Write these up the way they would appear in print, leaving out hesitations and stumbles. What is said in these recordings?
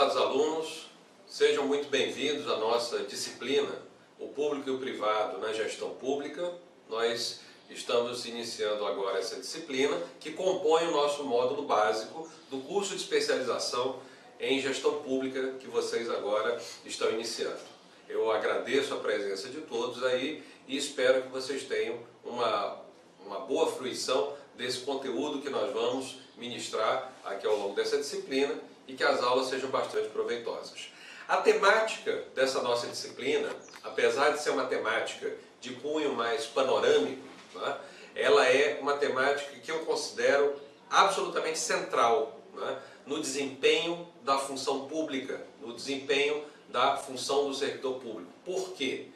Prezados alunos, sejam muito bem-vindos à nossa disciplina, o público e o privado na gestão pública. Nós estamos iniciando agora essa disciplina que compõe o nosso módulo básico do curso de especialização em gestão pública que vocês agora estão iniciando. Eu agradeço a presença de todos aí e espero que vocês tenham uma boa fruição desse conteúdo que nós vamos ministrar aqui ao longo dessa disciplina e que as aulas sejam bastante proveitosas. A temática dessa nossa disciplina, apesar de ser uma temática de cunho mais panorâmico, né, ela é uma temática que eu considero absolutamente central, né, no desempenho da função pública, no desempenho da função do servidor público. Por quê?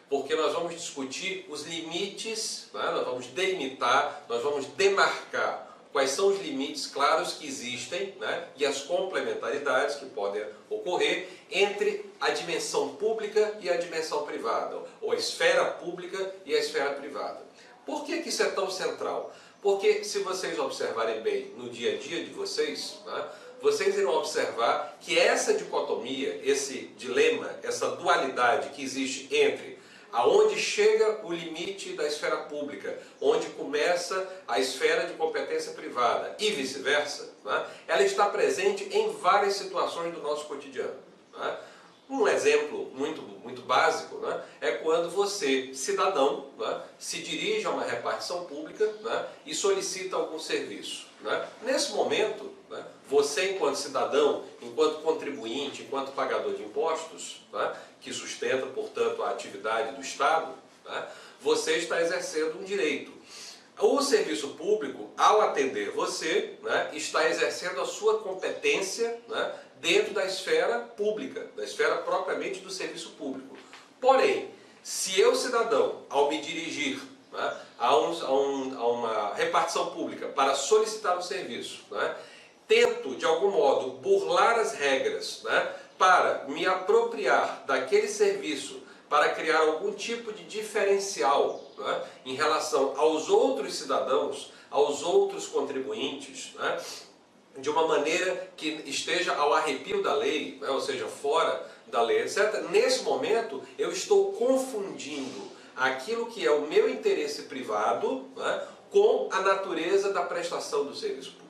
Porque nós vamos discutir os limites, né, nós vamos delimitar, nós vamos demarcar quais são os limites claros que existem, né, e as complementaridades que podem ocorrer entre a dimensão pública e a dimensão privada, ou a esfera pública e a esfera privada. Por que isso é tão central? Porque se vocês observarem bem no dia a dia de vocês, né, vocês irão observar que essa dicotomia, esse dilema, essa dualidade que existe entre aonde chega o limite da esfera pública, onde começa a esfera de competência privada e vice-versa, né, ela está presente em várias situações do nosso cotidiano. Né? Um exemplo muito básico, né, é quando você, cidadão, né, se dirige a uma repartição pública, né, e solicita algum serviço. Né? Nesse momento, né, você enquanto cidadão, enquanto contribuinte, enquanto pagador de impostos, né, que sustenta, portanto, a atividade do Estado, né, você está exercendo um direito. O serviço público, ao atender você, né, está exercendo a sua competência, né, dentro da esfera pública, da esfera propriamente do serviço público. Porém, se eu, cidadão, ao me dirigir, né, a uma repartição pública para solicitar um serviço, né, tento, de algum modo, burlar as regras, né, para me apropriar daquele serviço, para criar algum tipo de diferencial, né, em relação aos outros cidadãos, aos outros contribuintes, né, de uma maneira que esteja ao arrepio da lei, né, ou seja, fora da lei, etc. Nesse momento, eu estou confundindo aquilo que é o meu interesse privado, né, com a natureza da prestação do serviço público.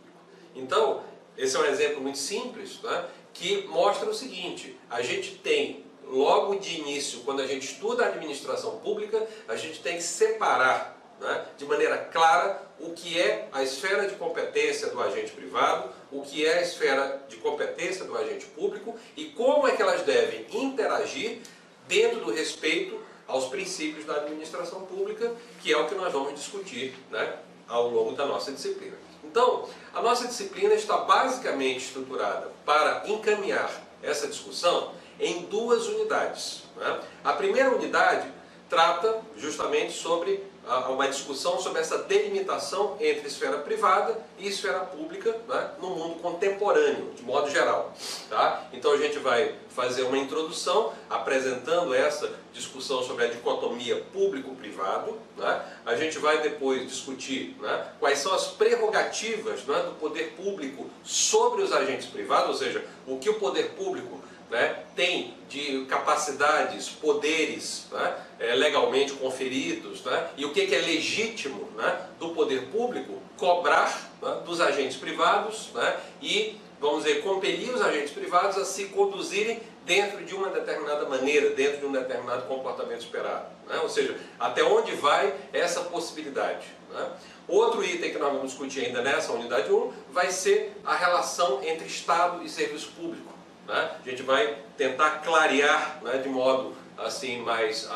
Então, esse é um exemplo muito simples, né, que mostra o seguinte: a gente tem, logo de início, quando a gente estuda a administração pública, a gente tem que separar, né, de maneira clara o que é a esfera de competência do agente privado, o que é a esfera de competência do agente público e como é que elas devem interagir dentro do respeito aos princípios da administração pública, que é o que nós vamos discutir, né, ao longo da nossa disciplina. Então, a nossa disciplina está basicamente estruturada para encaminhar essa discussão em duas unidades. Né? A primeira unidade trata justamente sobre uma discussão sobre essa delimitação entre esfera privada e esfera pública, né, no mundo contemporâneo, de modo geral. Tá? Então a gente vai fazer uma introdução apresentando essa discussão sobre a dicotomia público-privado. Né? A gente vai depois discutir, né, quais são as prerrogativas, né, do poder público sobre os agentes privados, ou seja, o que o poder público, né, tem de capacidades, poderes, né, legalmente conferidos, né, e o que é legítimo, né, do poder público cobrar, né, dos agentes privados, né, e, vamos dizer, compelir os agentes privados a se conduzirem dentro de uma determinada maneira, dentro de um determinado comportamento esperado. Né, ou seja, até onde vai essa possibilidade. Né. Outro item que nós vamos discutir ainda nessa unidade 1 vai ser a relação entre Estado e serviço público. Né? A gente vai tentar clarear, né, de modo assim,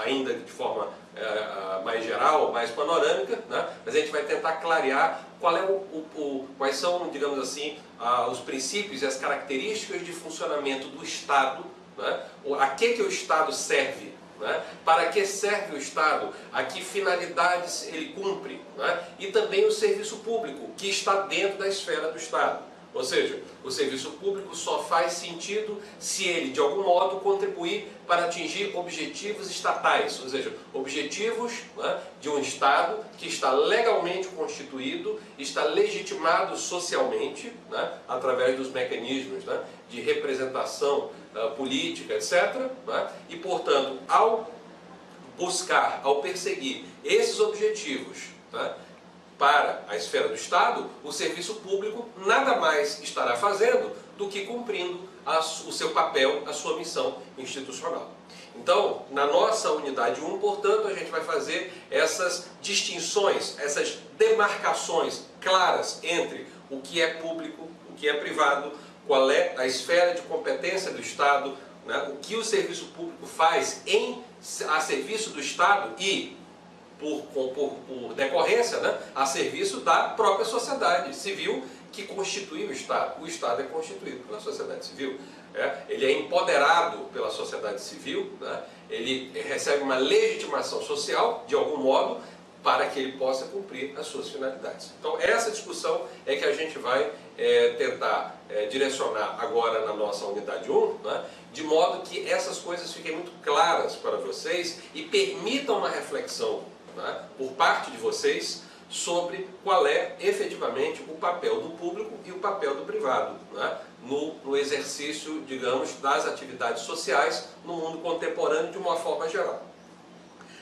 ainda de forma mais geral, mais panorâmica, né? Mas a gente vai tentar clarear quais são, digamos assim, os princípios e as características de funcionamento do Estado, né? A que o Estado serve, né? Para que serve o Estado, a que finalidades ele cumpre, né? E também o serviço público, que está dentro da esfera do Estado. Ou seja, o serviço público só faz sentido se ele, de algum modo, contribuir para atingir objetivos estatais, ou seja, objetivos, né, de um Estado que está legalmente constituído, está legitimado socialmente, né, através dos mecanismos, né, de representação política, etc. Né, e, portanto, ao buscar, ao perseguir esses objetivos, né, para a esfera do Estado, o serviço público nada mais estará fazendo do que cumprindo o seu papel, a sua missão institucional. Então, na nossa unidade 1, portanto, a gente vai fazer essas distinções, essas demarcações claras entre o que é público, o que é privado, qual é a esfera de competência do Estado, né, o que o serviço público faz a serviço do Estado e, por decorrência, né, a serviço da própria sociedade civil que constitui o Estado. O Estado é constituído pela sociedade civil. Ele é empoderado pela sociedade civil, né, ele recebe uma legitimação social, de algum modo, para que ele possa cumprir as suas finalidades. Então, essa discussão é que a gente vai tentar direcionar agora na nossa unidade 1, né, de modo que essas coisas fiquem muito claras para vocês e permitam uma reflexão, né, por parte de vocês sobre qual é efetivamente o papel do público e o papel do privado, né, no exercício, digamos, das atividades sociais no mundo contemporâneo de uma forma geral.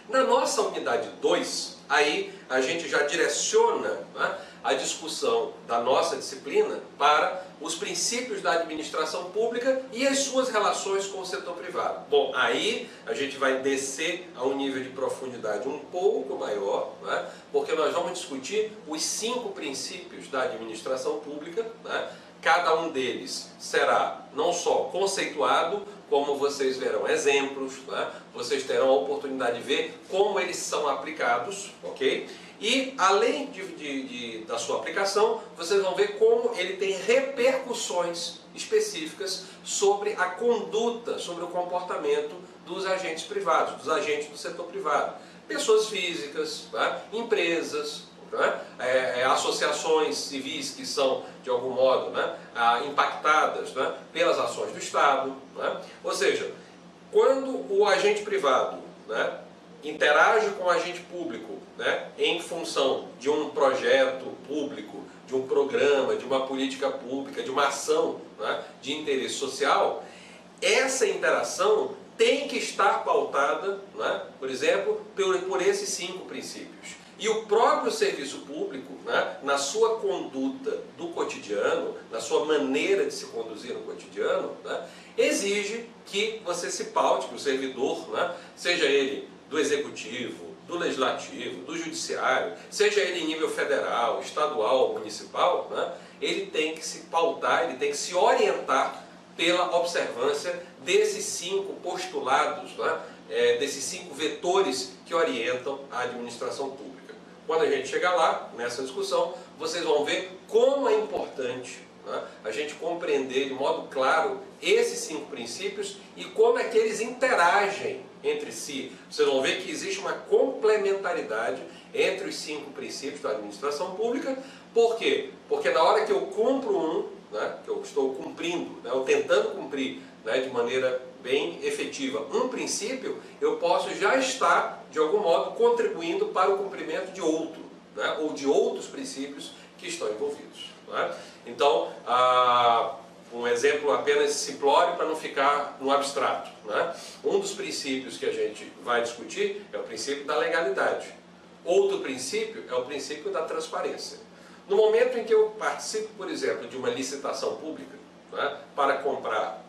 Na nossa unidade 2, aí a gente já direciona, né, a discussão da nossa disciplina para os princípios da administração pública e as suas relações com o setor privado. Bom, aí a gente vai descer a um nível de profundidade um pouco maior, né, porque nós vamos discutir os 5 princípios da administração pública, né. Cada um deles será não só conceituado, como vocês verão exemplos, né? Vocês terão a oportunidade de ver como eles são aplicados, ok? E além da sua aplicação, vocês vão ver como ele tem repercussões específicas sobre a conduta, sobre o comportamento dos agentes privados, dos agentes do setor privado. Pessoas físicas, né? Empresas, né? Associações civis que são, de algum modo, né, impactadas, né, pelas ações do Estado. Né? Ou seja, quando o agente privado, né, interage com o agente público, né, em função de um projeto público, de um programa, de uma política pública, de uma ação, né, de interesse social, essa interação tem que estar pautada, né, por exemplo, por esses 5 princípios. E o próprio serviço público, né, na sua conduta do cotidiano, na sua maneira de se conduzir no cotidiano, né, exige que você se paute, que o servidor, né, seja ele do executivo, do legislativo, do judiciário, seja ele em nível federal, estadual, municipal, né, ele tem que se pautar, ele tem que se orientar pela observância desses 5 postulados, né, desses 5 vetores que orientam a administração pública. Quando a gente chegar lá, nessa discussão, vocês vão ver como é importante, né, a gente compreender de modo claro esses 5 princípios e como é que eles interagem entre si. Vocês vão ver que existe uma complementaridade entre os 5 princípios da administração pública. Por quê? Porque na hora que eu cumpro né, que eu estou cumprindo, né, ou tentando cumprir, né, de maneira bem efetiva um princípio, eu posso já estar, de algum modo, contribuindo para o cumprimento de outro, né, ou de outros princípios que estão envolvidos. Né? Então, um exemplo apenas simplório para não ficar no abstrato. Né? Um dos princípios que a gente vai discutir é o princípio da legalidade. Outro princípio é o princípio da transparência. No momento em que eu participo, por exemplo, de uma licitação pública, né, para comprar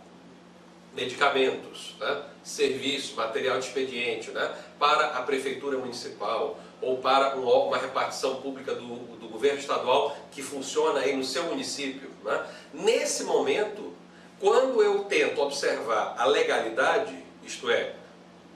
medicamentos, né, serviços, material de expediente, né, para a prefeitura municipal ou para uma repartição pública do governo estadual que funciona aí no seu município, né, nesse momento, quando eu tento observar a legalidade, isto é,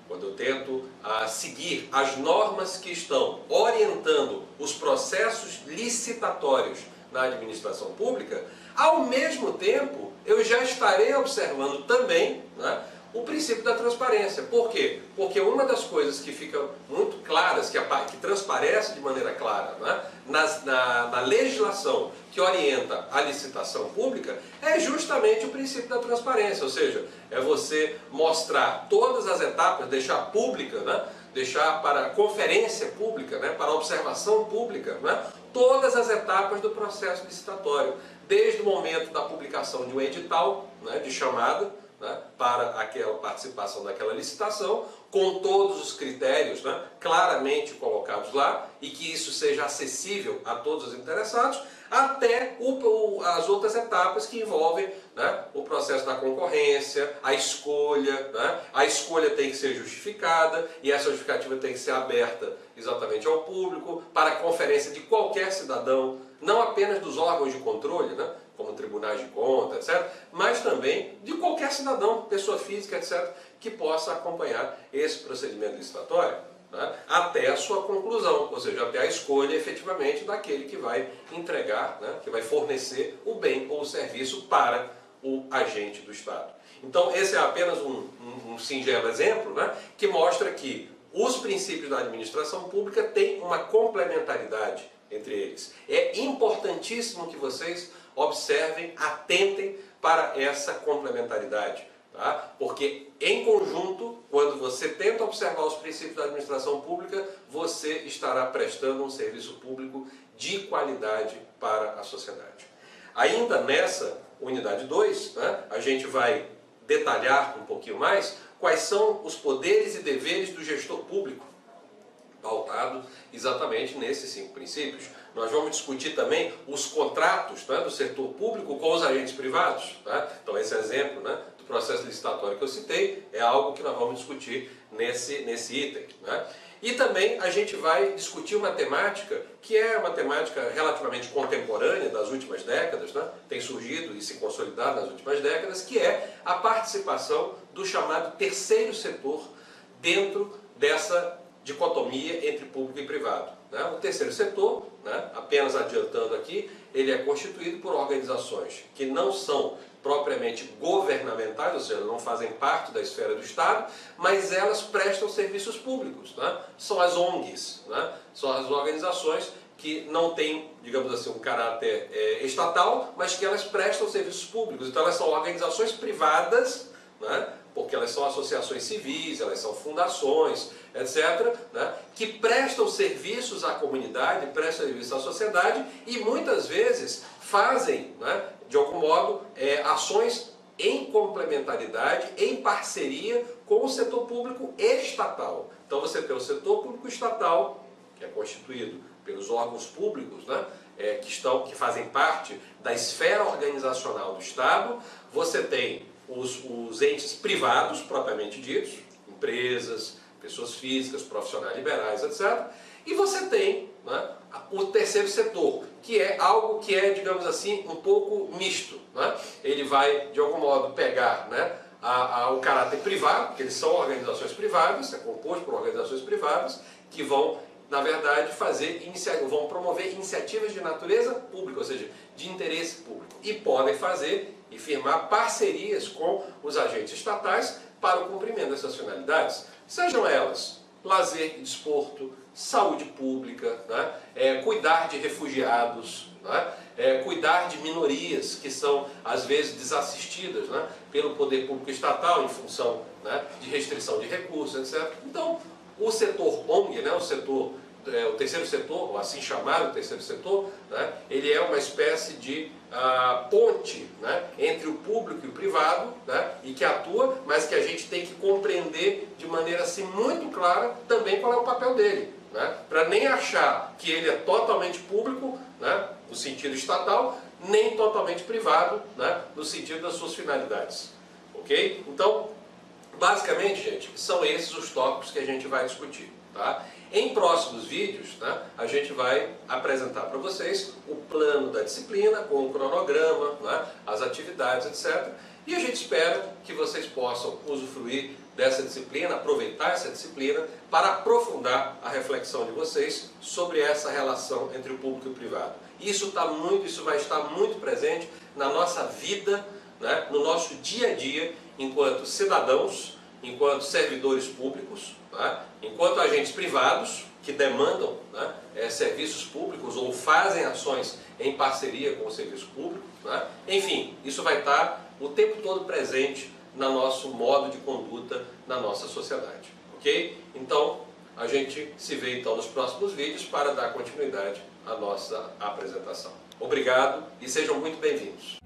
quando eu tento seguir as normas que estão orientando os processos licitatórios na administração pública, ao mesmo tempo eu já estarei observando também, né, o princípio da transparência. Por quê? Porque uma das coisas que ficam muito claras, que transparece de maneira clara, né, na legislação que orienta a licitação pública, é justamente o princípio da transparência, ou seja, é você mostrar todas as etapas, deixar pública, né, deixar para conferência pública, né, para observação pública, né, todas as etapas do processo licitatório, desde o momento da publicação de um edital, né, de chamada, né, para aquela participação daquela licitação, com todos os critérios, né, claramente colocados lá, e que isso seja acessível a todos os interessados, até as outras etapas que envolvem, né, o processo da concorrência, a escolha. Né, a escolha tem que ser justificada, e essa justificativa tem que ser aberta exatamente ao público, para a conferência de qualquer cidadão, não apenas dos órgãos de controle, né, como tribunais de contas, etc., mas também de qualquer cidadão, pessoa física, etc., que possa acompanhar esse procedimento licitatório, né, até a sua conclusão, ou seja, até a escolha efetivamente daquele que vai entregar, né, que vai fornecer o bem ou o serviço para o agente do Estado. Então, esse é apenas um singelo exemplo, né, que mostra que os princípios da administração pública têm uma complementaridade entre eles. É importantíssimo que vocês observem, atentem para essa complementaridade, tá? Porque em conjunto, quando você tenta observar os princípios da administração pública, você estará prestando um serviço público de qualidade para a sociedade. Ainda nessa unidade 2, né, a gente vai detalhar um pouquinho mais quais são os poderes e deveres do gestor público, pautado exatamente nesses 5 princípios. Nós vamos discutir também os contratos, né, do setor público com os agentes privados. Tá? Então esse exemplo, né, do processo licitatório que eu citei é algo que nós vamos discutir nesse item. Né? E também a gente vai discutir uma temática que é uma temática relativamente contemporânea das últimas décadas, né? Tem surgido e se consolidado nas últimas décadas, que é a participação do chamado terceiro setor dentro dessa dicotomia entre público e privado. Né? O terceiro setor, né, apenas adiantando aqui, ele é constituído por organizações que não são propriamente governamentais, ou seja, não fazem parte da esfera do Estado, mas elas prestam serviços públicos. Né? São as ONGs, né? São as organizações que não têm, digamos assim, um caráter estatal, mas que elas prestam serviços públicos. Então elas são organizações privadas, né? Porque elas são associações civis, elas são fundações, etc., né, que prestam serviços à comunidade, prestam serviços à sociedade e muitas vezes fazem, né, de algum modo, ações em complementaridade, em parceria com o setor público estatal. Então você tem o setor público estatal, que é constituído pelos órgãos públicos, né, que fazem parte da esfera organizacional do Estado. Você tem os entes privados, propriamente ditos, empresas, pessoas físicas, profissionais liberais, etc. E você tem, né, o terceiro setor, que é algo que é, digamos assim, um pouco misto. Né? Ele vai, de algum modo, pegar, né, o caráter privado, porque eles são organizações privadas, é composto por organizações privadas, que vão, na verdade, vão promover iniciativas de natureza pública, ou seja, de interesse público. E podem fazer e firmar parcerias com os agentes estatais para o cumprimento dessas finalidades. Sejam elas lazer e desporto, saúde pública, né? Cuidar de refugiados, né? Cuidar de minorias que são, às vezes, desassistidas, né, pelo poder público estatal em função, né, de restrição de recursos, etc. Então, o setor ONG, né, o terceiro setor, ou assim chamado terceiro setor, né, ele é uma espécie de ponte, né, entre o público e o privado, né, e que atua, mas que a gente tem que compreender de maneira assim muito clara também qual é o papel dele, né, para nem achar que ele é totalmente público, né, no sentido estatal, nem totalmente privado, né, no sentido das suas finalidades. Ok? Então, basicamente, gente, são esses os tópicos que a gente vai discutir. Tá? Em próximos vídeos, né, a gente vai apresentar para vocês o plano da disciplina, com o cronograma, né, as atividades, etc. E a gente espera que vocês possam usufruir dessa disciplina, aproveitar essa disciplina para aprofundar a reflexão de vocês sobre essa relação entre o público e o privado. Isso vai estar muito presente na nossa vida, né, no nosso dia a dia, enquanto cidadãos, enquanto servidores públicos, tá, enquanto agentes privados que demandam, né, serviços públicos ou fazem ações em parceria com o serviço público. Né? Enfim, isso vai estar o tempo todo presente no nosso modo de conduta na nossa sociedade. Ok? Então, a gente se vê então nos próximos vídeos para dar continuidade à nossa apresentação. Obrigado e sejam muito bem-vindos.